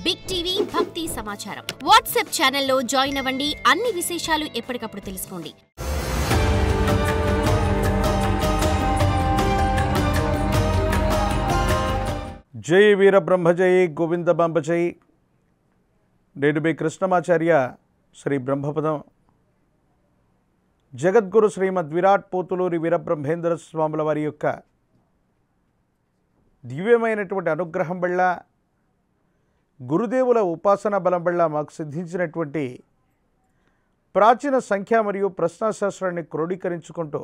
Big TV భక్తి సమాచారం WhatsApp ఛానల్లో జాయిన్ అవ్వండి. అన్ని విశేషాలు ఎప్పటికప్పుడు తెలుసుకోండి. జై వీరబ్రహ్మ జై గోవిందబాంబ జై. నేను మీ కృష్ణమాచార్య శ్రీ బ్రహ్మపదం. జగద్గురు శ్రీమద్ విరాట్ పోతులూరి వీరబ్రహ్మేంద్ర స్వాముల వారి యొక్క దివ్యమైనటువంటి అనుగ్రహం వల్ల, గురుదేవుల ఉపాసన బలం వల్ల మాకు సిద్ధించినటువంటి ప్రాచీన సంఖ్య మరియు ప్రశ్నాశాస్త్రాన్ని క్రోడీకరించుకుంటూ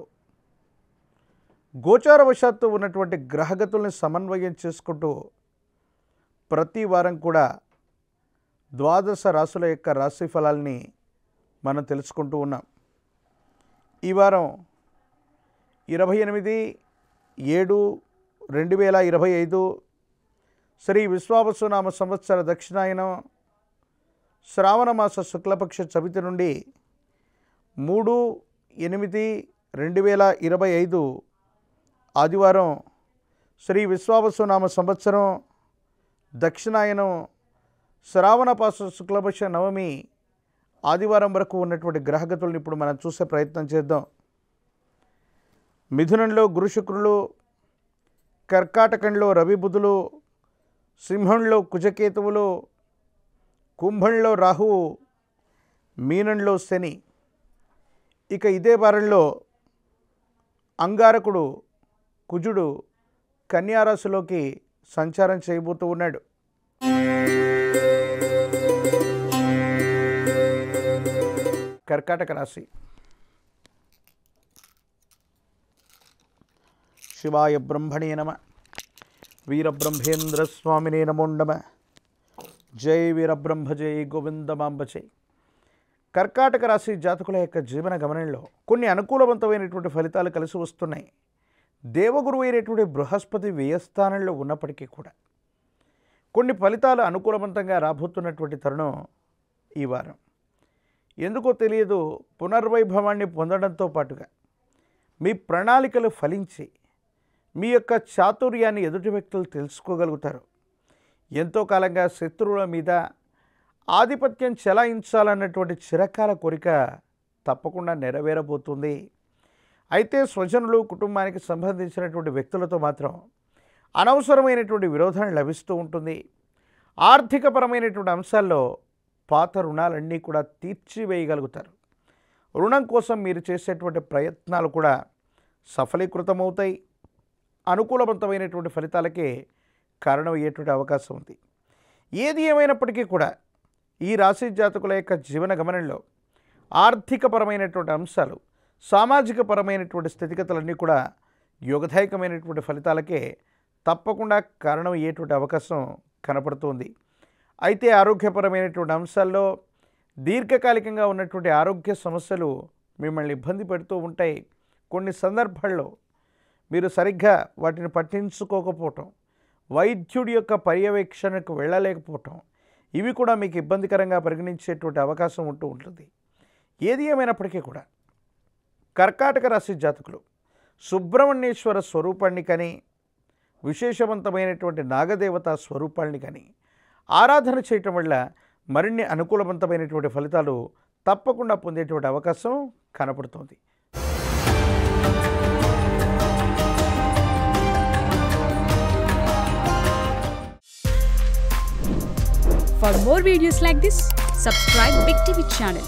గోచారవశాత్తు ఉన్నటువంటి గ్రహగతుల్ని సమన్వయం చేసుకుంటూ ప్రతి వారం కూడా ద్వాదశ రాశుల యొక్క రాశి ఫలాల్ని మనం తెలుసుకుంటూ ఉన్నాం. ఈ వారం 28/7/2025 శ్రీ విశ్వావసునామ సంవత్సర దక్షిణాయనం శ్రావణమాస శుక్లపక్ష చవితి నుండి 3/8/2025 ఆదివారం శ్రీ విశ్వావసునామ సంవత్సరం దక్షిణాయనం శ్రావణపాస శుక్లపక్ష నవమి ఆదివారం వరకు ఉన్నటువంటి గ్రహగతులను ఇప్పుడు మనం చూసే ప్రయత్నం చేద్దాం. మిథునంలో గురు శుక్రులు, కర్కాటకంలో రవి బుధులు, సింహంలో కుజకేతువులు, కుంభంలో రాహువు, మీనంలో శని. ఇక ఇదే వారంలో అంగారకుడు కుజుడు కన్యారాశిలోకి సంచారం చేయబోతూ ఉన్నాడు. కర్కాటక రాశి. శివాయ బ్రహ్మణే నమ. వీరబ్రహ్మేంద్ర స్వామినే నమో నమః. జై వీరబ్రహ్మ జై గోవిందమాంబ జై. కర్కాటక రాశి జాతకుల యొక్క జీవన గమనంలో కొన్ని అనుకూలవంతమైనటువంటి ఫలితాలు కలిసి వస్తున్నాయి. దేవగురువు అయినటువంటి బృహస్పతి వ్యయస్థానంలో ఉన్నప్పటికీ కూడా కొన్ని ఫలితాలు అనుకూలవంతంగా రాబోతున్నటువంటి తరుణం ఈ వారం. ఎందుకో తెలియదు, పునర్వైభవాన్ని పొందడంతో పాటుగా మీ ప్రణాళికలు ఫలించి మీ యొక్క చాతుర్యాన్ని ఎదుటి వ్యక్తులు తెలుసుకోగలుగుతారు. ఎంతో కాలంగా శత్రువుల మీద ఆధిపత్యం చెలాయించాలన్నటువంటి చిరకాల కోరిక తప్పకుండా నెరవేరబోతుంది. అయితే స్వజనులు, కుటుంబానికి సంబంధించినటువంటి వ్యక్తులతో మాత్రం అనవసరమైనటువంటి విరోధం లభిస్తూ ఉంటుంది. ఆర్థికపరమైనటువంటి అంశాల్లో పాత రుణాలన్నీ కూడా తీర్చివేయగలుగుతారు. రుణం కోసం మీరు చేసేటువంటి ప్రయత్నాలు కూడా సఫలీకృతమవుతాయి. అనుకూలవంతమైనటువంటి ఫలితాలకే కారణమయ్యేటువంటి అవకాశం ఉంది. ఏది ఏమైనప్పటికీ కూడా ఈ రాశి జాతకుల యొక్క జీవన గమనంలో ఆర్థికపరమైనటువంటి అంశాలు, సామాజిక పరమైనటువంటి స్థితిగతులన్నీ కూడా యోగదాయకమైనటువంటి ఫలితాలకే తప్పకుండా కారణమయ్యేటువంటి అవకాశం కనపడుతుంది. అయితే ఆరోగ్యపరమైనటువంటి అంశాల్లో దీర్ఘకాలికంగా ఉన్నటువంటి ఆరోగ్య సమస్యలు మిమ్మల్ని ఇబ్బంది పెడుతూ ఉంటాయి. కొన్ని సందర్భాల్లో మీరు సరిగ్గా వాటిని పట్టించుకోకపోవటం, వైద్యుడి యొక్క పర్యవేక్షణకు వెళ్ళలేకపోవటం, ఇవి కూడా మీకు ఇబ్బందికరంగా పరిగణించేటువంటి అవకాశం ఉంటూ ఉంటుంది. ఏది ఏమైనప్పటికీ కూడా కర్కాటక రాశి జాతకులు సుబ్రహ్మణ్యేశ్వర స్వరూపాన్ని కానీ, విశేషవంతమైనటువంటి నాగదేవత స్వరూపాన్ని కానీ ఆరాధన చేయటం వల్ల మరిన్ని అనుకూలవంతమైనటువంటి ఫలితాలు తప్పకుండా పొందేటువంటి అవకాశం కనపడుతుంది. For more videos like this, subscribe Big TV channel.